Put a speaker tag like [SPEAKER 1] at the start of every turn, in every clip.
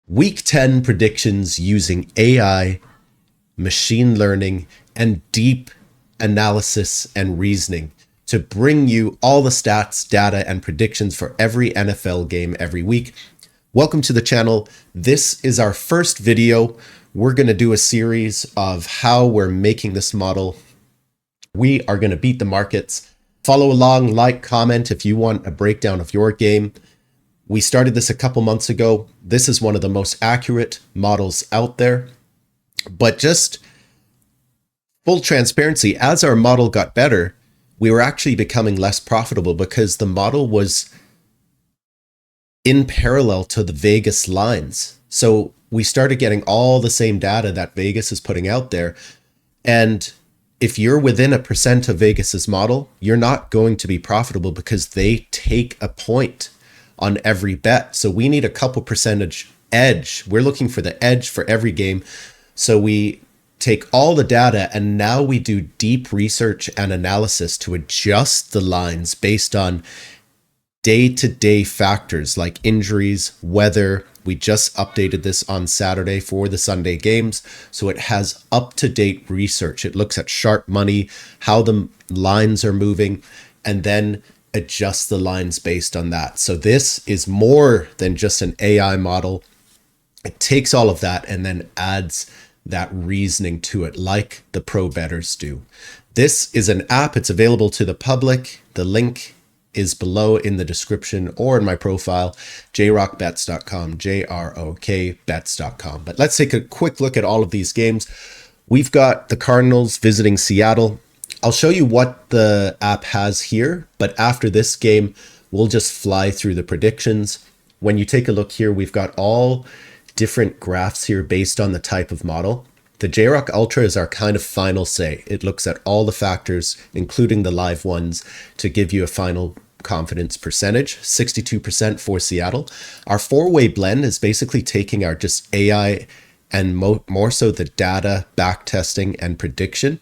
[SPEAKER 1] Week 10 predictions using AI, machine learning, and deep analysis and reasoning to bring you all the stats, data, and predictions for every NFL game every week. Welcome to the channel. This is our first video. We're going to do a series of how we're making this model. We are going to beat the markets. Follow along, like, comment if you want a breakdown of your game. We started this a couple months ago. This is one of the most accurate models out there. But just full transparency, as our model got better, we were actually becoming less profitable because the model was in parallel to the Vegas lines. So we started getting all the same data that Vegas is putting out there. And if you're within 1% of Vegas's model, you're not going to be profitable because they take a point on every bet. So we need a couple percentage edge. We're looking for the edge for every game. So we take all the data and now we do deep research and analysis to adjust the lines based on day-to-day factors like injuries, weather. We just updated this on Saturday for the Sunday games. So it has up-to-date research. It looks at sharp money, how the lines are moving, and then adjust the lines based on that. So this is more than just an AI model. It takes all of that and then adds that reasoning to it like the pro bettors do. This is an app. It's available to the public. The link is below in the description or in my profile, jrockbets.com, jrokbets.com. But let's take a quick look at all of these games. We've got the Cardinals visiting Seattle. I'll show you what the app has here, but after this game, we'll just fly through the predictions. When you take a look here, we've got all different graphs here based on the type of model. The JRock Ultra is our kind of final say. It looks at all the factors, including the live ones, to give you a final confidence percentage, 62% for Seattle. Our four-way blend is basically taking our just AI and more so the data, back testing, and prediction.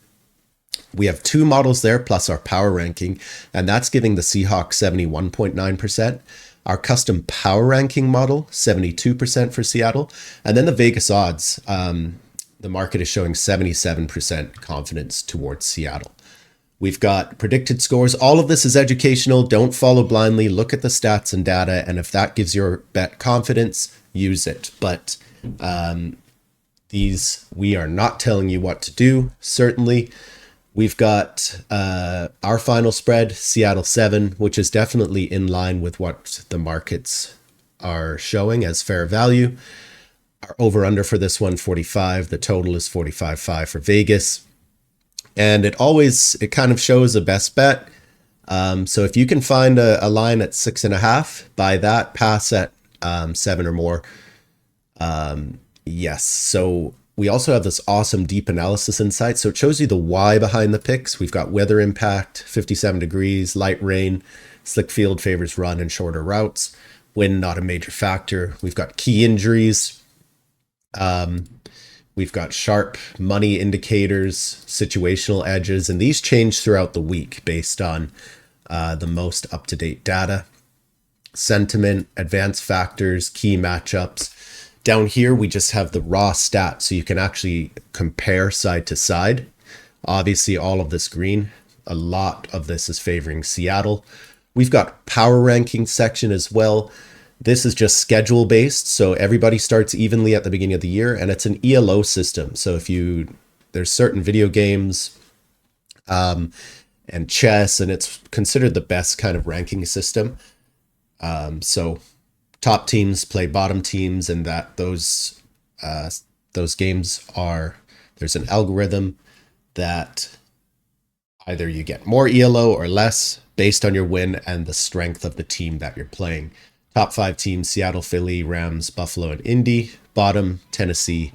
[SPEAKER 1] We have two models there plus our power ranking, and that's giving the Seahawks 71.9%. Our custom power ranking model, 72% for Seattle. And then the Vegas odds, the market is showing 77% confidence towards Seattle. We've got predicted scores. All of this is educational. Don't follow blindly. Look at the stats and data. And if that gives your bet confidence, use it. But we are not telling you what to do, certainly. We've got our final spread, Seattle 7, which is definitely in line with what the markets are showing as fair value. Our over-under for this one, 45. The total is 45.5 for Vegas. And it kind of shows a best bet. So if you can find a line at 6.5, buy that, pass at 7 or more. Yes. So we also have this awesome deep analysis insight. So it shows you the why behind the picks. We've got weather impact, 57 degrees, light rain, slick field favors run and shorter routes. Wind, not a major factor. We've got key injuries. We've got sharp money indicators, situational edges, and these change throughout the week based on the most up-to-date data. Sentiment, advanced factors, key matchups. Down here, we just have the raw stats, so you can actually compare side to side. Obviously, all of this green, a lot of this is favoring Seattle. We've got power ranking section as well. This is just schedule based, so everybody starts evenly at the beginning of the year, and it's an ELO system. So there's certain video games and chess, and it's considered the best kind of ranking system. So top teams play bottom teams, and those games there's an algorithm that either you get more ELO or less based on your win and the strength of the team that you're playing. Top 5 teams, Seattle, Philly, Rams, Buffalo, and Indy. Bottom, Tennessee,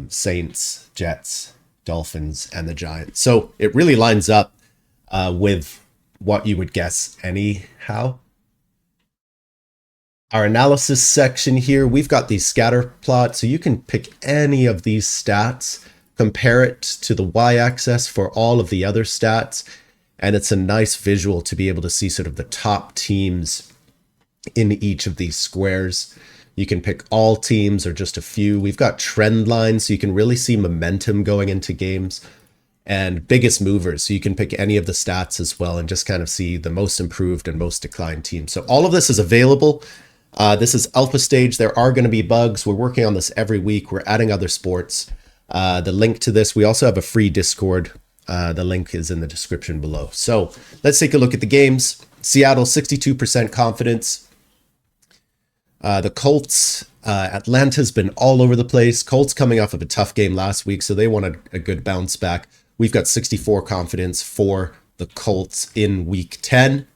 [SPEAKER 1] Saints, Jets, Dolphins, and the Giants. So it really lines up with what you would guess anyhow. Our analysis section here, we've got these scatter plots, so you can pick any of these stats, compare it to the y-axis for all of the other stats, and it's a nice visual to be able to see sort of the top teams in each of these squares. You can pick all teams or just a few. We've got trend lines, so you can really see momentum going into games, and biggest movers, so you can pick any of the stats as well and just kind of see the most improved and most declined teams. So all of this is available. This is alpha stage. There are going to be bugs. We're working on this every week. We're adding other sports. The link to this, we also have a free Discord. The link is in the description below. So let's take a look at the games. Seattle, 62% confidence. The Colts, Atlanta's been all over the place. Colts coming off of a tough game last week, so they want a good bounce back. We've got 64 confidence for the Colts in week 10.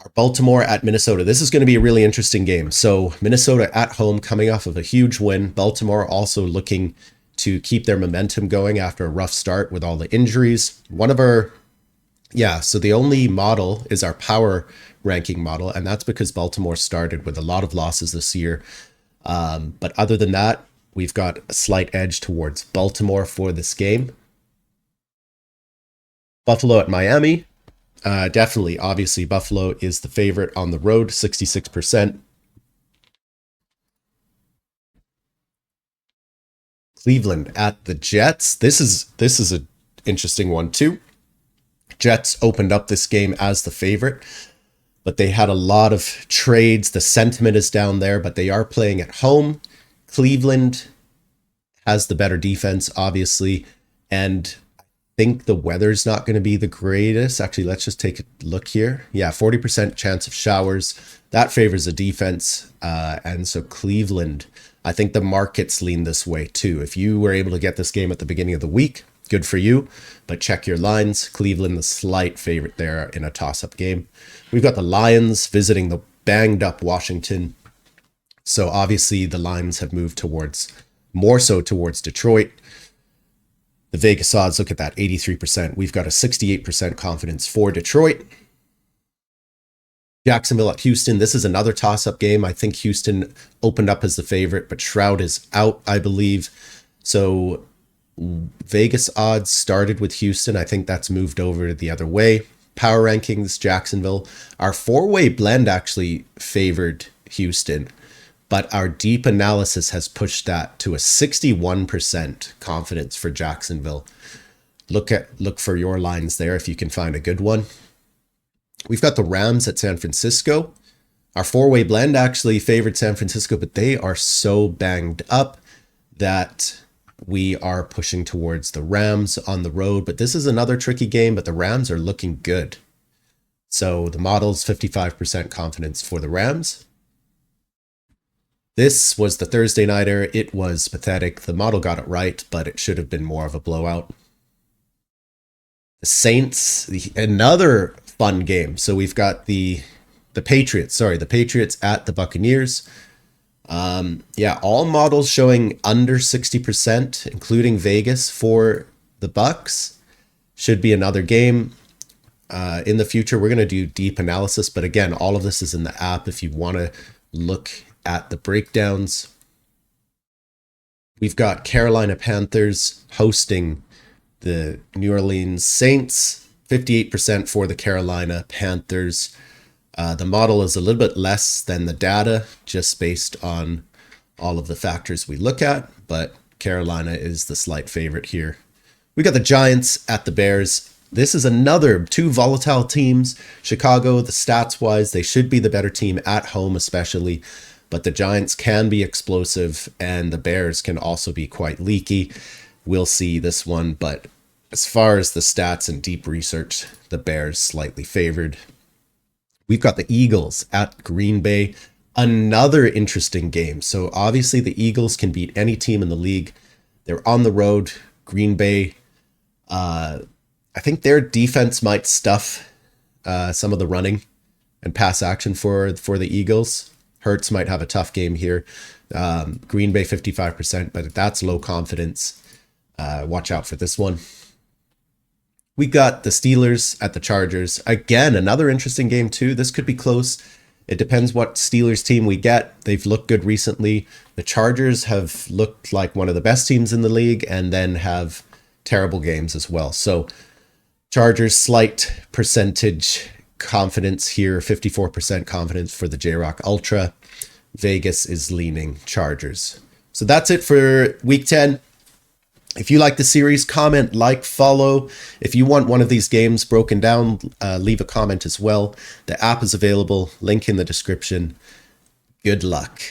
[SPEAKER 1] Our Baltimore at Minnesota. This is going to be a really interesting game. So Minnesota at home coming off of a huge win. Baltimore also looking to keep their momentum going after a rough start with all the injuries. So the only model is our power ranking model, and that's because Baltimore started with a lot of losses this year. But other than that, we've got a slight edge towards Baltimore for this game. Buffalo at Miami. Definitely, obviously, Buffalo is the favorite on the road, 66%. Cleveland at the Jets. This is an interesting one too. Jets opened up this game as the favorite, but they had a lot of trades. The sentiment is down there, but they are playing at home. Cleveland has the better defense, obviously, and I think the weather's not going to be the greatest. Actually, let's just take a look here. Yeah, 40% chance of showers. That favors the defense, and so Cleveland, I think the markets lean this way too. If you were able to get this game at the beginning of the week, good for you, but check your lines. Cleveland, the slight favorite there in a toss-up game. We've got the Lions visiting the banged-up Washington. So obviously the lines have moved more so towards Detroit. The Vegas odds, look at that, 83%. We've got a 68% confidence for Detroit. Jacksonville at Houston. This is another toss-up game. I think Houston opened up as the favorite, but Stroud is out, I believe. So Vegas odds started with Houston. I think that's moved over the other way. Power rankings, Jacksonville. Our four-way blend actually favored Houston, but our deep analysis has pushed that to a 61% confidence for Jacksonville. Look for your lines there if you can find a good one. We've got the Rams at San Francisco. Our four-way blend actually favored San Francisco, but they are so banged up that we are pushing towards the Rams on the road. But this is another tricky game, but the Rams are looking good. So the model's 55% confidence for the Rams. This was the Thursday nighter. It was pathetic. The model got it right, but it should have been more of a blowout. The Saints, another fun game. So we've got the Patriots at the Buccaneers. All models showing under 60%, including Vegas for the Bucks. Should be another game. In the future, we're going to do deep analysis, but again, all of this is in the app if you want to look at the breakdowns. We've got Carolina Panthers hosting the New Orleans Saints, 58% for the Carolina Panthers. The model is a little bit less than the data, just based on all of the factors we look at, but Carolina is the slight favorite here. We got the Giants at the Bears. This is another two volatile teams. Chicago, the stats-wise, they should be the better team at home especially, but the Giants can be explosive, and the Bears can also be quite leaky. We'll see this one, but as far as the stats and deep research, the Bears slightly favored. We've got the Eagles at Green Bay. Another interesting game. So obviously the Eagles can beat any team in the league. They're on the road. Green Bay, I think their defense might stuff some of the running and pass action for the Eagles. Hurts might have a tough game here. Green Bay 55%, but that's low confidence. Watch out for this one. We got the Steelers at the Chargers. Again, another interesting game too. This could be close. It depends what Steelers team we get. They've looked good recently. The Chargers have looked like one of the best teams in the league and then have terrible games as well. So Chargers slight percentage confidence here, 54% confidence for the J-Rock Ultra. Vegas is leaning Chargers. So that's it for week 10. If you like the series, comment, like, follow. If you want one of these games broken down, leave a comment as well. The app is available, link in the description. Good luck.